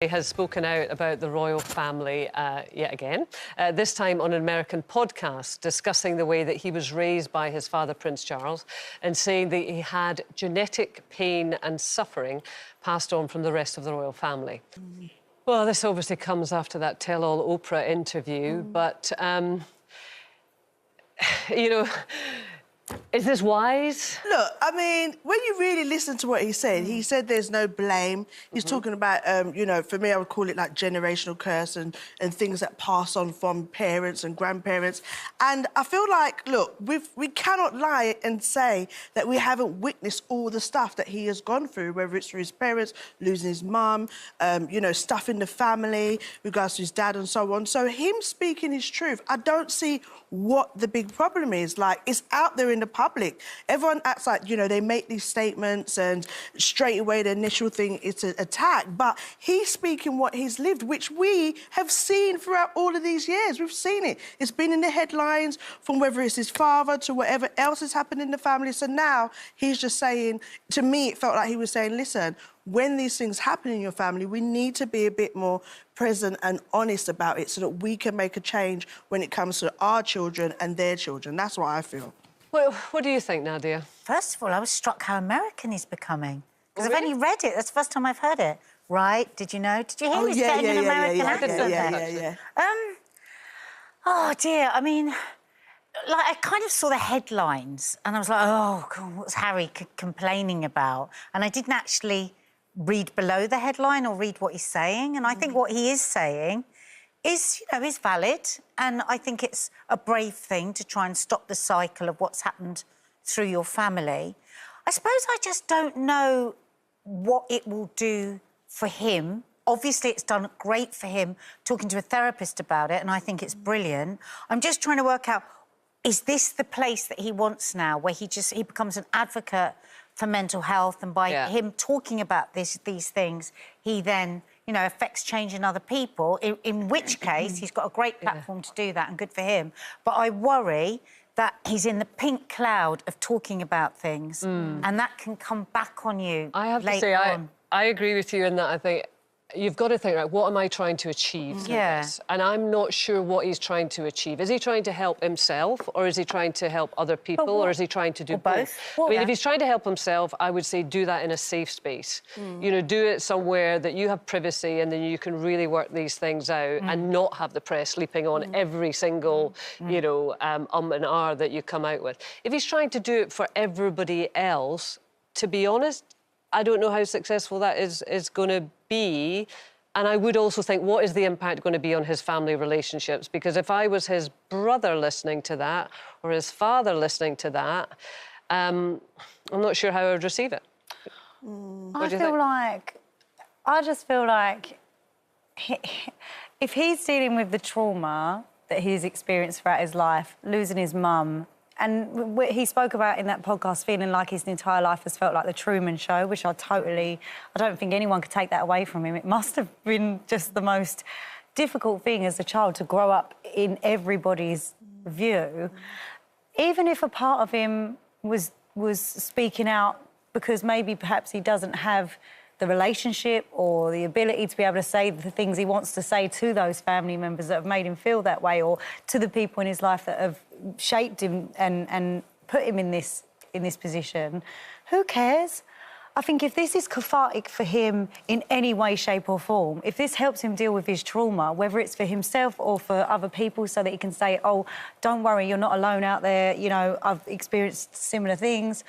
Has spoken out about the royal family yet again, this time on an American podcast, discussing the way that he was raised by his father, Prince Charles, and saying that he had genetic pain and suffering passed on from the rest of the royal family. Well, this obviously comes after that tell-all Oprah interview, but, you know, is this wise? Look, I mean, when you really listen to what he said there's no blame. He's talking about, you know, for me, I would call it like generational curse and things that pass on from parents and grandparents. And I feel like, look, we cannot lie and say that we haven't witnessed all the stuff that he has gone through, whether it's through his parents, losing his mum, you know, stuff in the family, regards to his dad and so on. So him speaking his truth, I don't see what the big problem is. Like, it's out there in the public. Everyone acts like, you know, they make these statements and straight away the initial thing is to attack. But he's speaking what he's lived, which we have seen throughout all of these years. We've seen it. It's been in the headlines from whether it's his father to whatever else has happened in the family. So now he's just saying, to me, it felt like he was saying, listen, when these things happen in your family, we need to be a bit more present and honest about it so that we can make a change when it comes to our children and their children. That's what I feel. Well, what do you think, Nadia? First of all, I was struck how American he's becoming. Because Oh, I've only read it. That's the first time I've heard it. Right? Did you know? Did you hear he's getting an American accent? Oh, dear. I mean, like, I kind of saw the headlines and I was like, oh, God, what's Harry complaining about? And I didn't actually read below the headline or read what he's saying. And I think what he is saying is, you know, is valid. And I think it's a brave thing to try and stop the cycle of what's happened through your family. I suppose I just don't know what it will do for him. Obviously, it's done great for him talking to a therapist about it, and I think it's brilliant. I'm just trying to work out, is this the place that he wants now, where he becomes an advocate for mental health, and by him talking about these things, he then, you know, affects change in other people, in which case he's got a great platform to do that, and good for him. But I worry that he's in the pink cloud of talking about things, and that can come back on you. I have to say, I agree with you in that. I think you've got to think, right, what am I trying to achieve through this? And I'm not sure what he's trying to achieve. Is he trying to help himself, or is he trying to help other people, or is he trying to do both? I mean, if he's trying to help himself, I would say do that in a safe space. You know, do it somewhere that you have privacy and then you can really work these things out and not have the press leaping on every single, you know, and R that you come out with. If he's trying to do it for everybody else, to be honest, I don't know how successful that is going to be. And I would also think, what is the impact going to be on his family relationships? Because if I was his brother listening to that, or his father listening to that, I'm not sure how I would receive it. I just feel like if he's dealing with the trauma that he's experienced throughout his life, losing his mum, and he spoke about in that podcast feeling like his entire life has felt like the Truman Show, which I don't think anyone could take that away from him. It must have been just the most difficult thing as a child to grow up in everybody's view. Even if a part of him was speaking out because maybe perhaps he doesn't have the relationship or the ability to be able to say the things he wants to say to those family members that have made him feel that way, or to the people in his life that have shaped him and put him in this position, who cares? I think if this is cathartic for him in any way, shape or form, if this helps him deal with his trauma, whether it's for himself or for other people, so that he can say, oh, don't worry, you're not alone out there, you know, I've experienced similar things.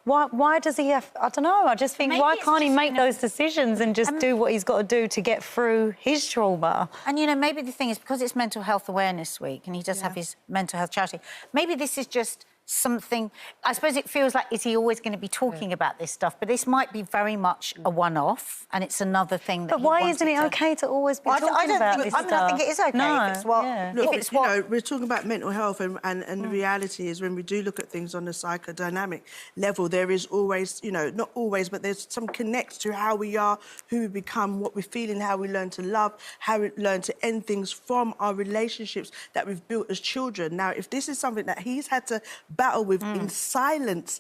Why does he have... I don't know, I just think, why can't he make those decisions and just do what he's got to do to get through his trauma? And, you know, maybe the thing is, because it's Mental Health Awareness Week and he does have his mental health charity, maybe this is just something... I suppose it feels like, is he always going to be talking about this stuff? But this might be very much a one-off, and it's another thing that But why isn't it OK to always be talking about this stuff? I think it is OK if it's what... Look, you know, we're talking about mental health, and the reality is when we do look at things on the psychodynamic level, there is always, you know, not always, but there's some connect to how we are, who we become, what we're feeling, how we learn to love, how we learn to end things from our relationships that we've built as children. Now, if this is something that he's had to battled with in silence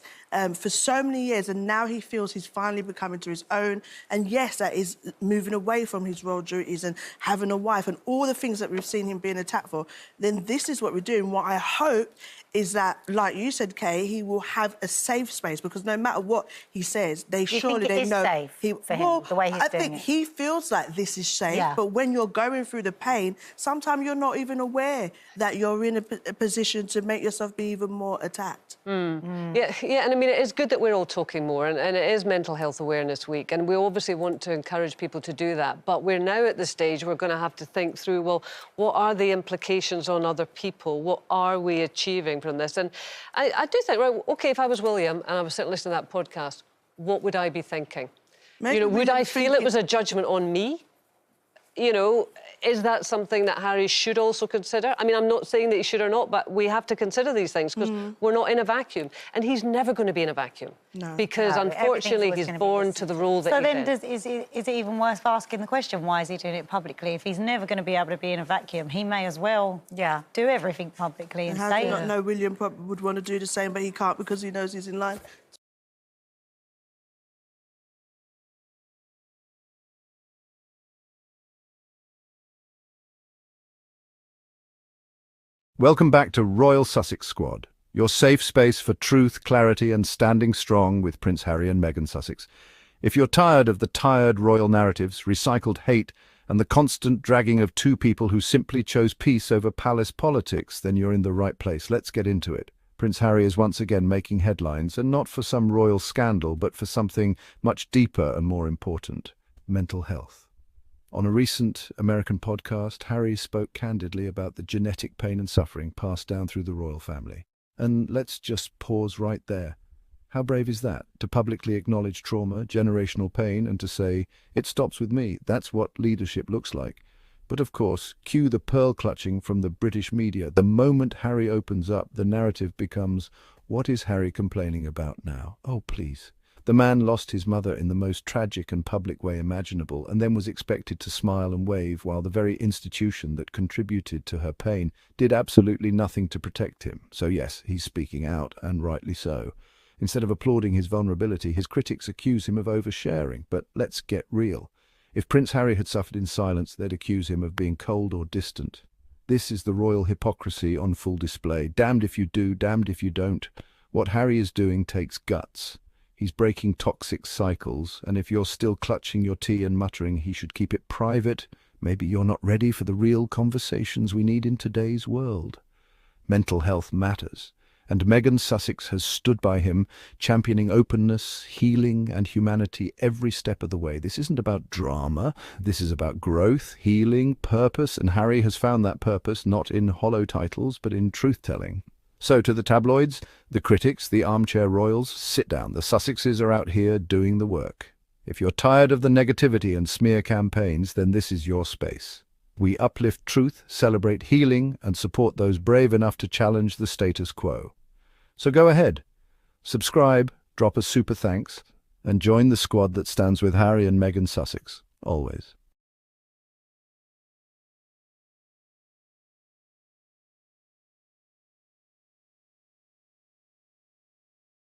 for so many years, and now he feels he's finally becoming to his own. And yes, that is moving away from his royal duties and having a wife and all the things that we've seen him being attacked for. Then this is what we're doing. What I hope is that, like you said, Kay, he will have a safe space, because no matter what he says, they surely they know safe for him, the way he's I doing think it. he feels like this is safe, but when you're going through the pain, sometimes you're not even aware that you're in a position to make yourself be even more attacked. Yeah, and I mean, it is good that we're all talking more, and it is Mental Health Awareness Week, and we obviously want to encourage people to do that. But we're now at the stage we're going to have to think through, well, what are the implications on other people? What are we achieving from this? And I do think, right, OK, if I was William and I was sitting listening to that podcast, what would I be thinking? Maybe would I feel it was a judgment on me? Is that something that Harry should also consider? I mean, I'm not saying that he should or not, but we have to consider these things because we're not in a vacuum. And he's never going to be in a vacuum. No. Because, unfortunately, he's born to the role that he's in. So then is it even worth asking the question, why is he doing it publicly? If he's never going to be able to be in a vacuum, he may as well do everything publicly and how say do you not know William probably would want to do the same, but he can't because he knows he's in line? Welcome back to Royal Sussex Squad, your safe space for truth, clarity and standing strong with Prince Harry and Meghan Sussex. If you're tired of the tired royal narratives, recycled hate and the constant dragging of two people who simply chose peace over palace politics, then you're in the right place. Let's get into it. Prince Harry is once again making headlines, and not for some royal scandal, but for something much deeper and more important: mental health. On a recent American podcast, Harry spoke candidly about the genetic pain and suffering passed down through the royal family. And let's just pause right there. How brave is that, to publicly acknowledge trauma, generational pain, and to say, it stops with me? That's what leadership looks like. But of course, cue the pearl clutching from the British media. The moment Harry opens up, the narrative becomes, what is Harry complaining about now? Oh, please. The man lost his mother in the most tragic and public way imaginable, and then was expected to smile and wave while the very institution that contributed to her pain did absolutely nothing to protect him. So yes, he's speaking out, and rightly so. Instead of applauding his vulnerability, his critics accuse him of oversharing. But let's get real. If Prince Harry had suffered in silence, they'd accuse him of being cold or distant. This is the royal hypocrisy on full display. Damned if you do, damned if you don't. What Harry is doing takes guts. He's breaking toxic cycles, and if you're still clutching your tea and muttering he should keep it private, maybe you're not ready for the real conversations we need in today's world. Mental health matters, and Meghan Sussex has stood by him, championing openness, healing, and humanity every step of the way. This isn't about drama. This is about growth, healing, purpose, and Harry has found that purpose not in hollow titles, but in truth-telling. So to the tabloids, the critics, the armchair royals, sit down. The Sussexes are out here doing the work. If you're tired of the negativity and smear campaigns, then this is your space. We uplift truth, celebrate healing, and support those brave enough to challenge the status quo. So go ahead, subscribe, drop a super thanks, and join the squad that stands with Harry and Meghan Sussex, always.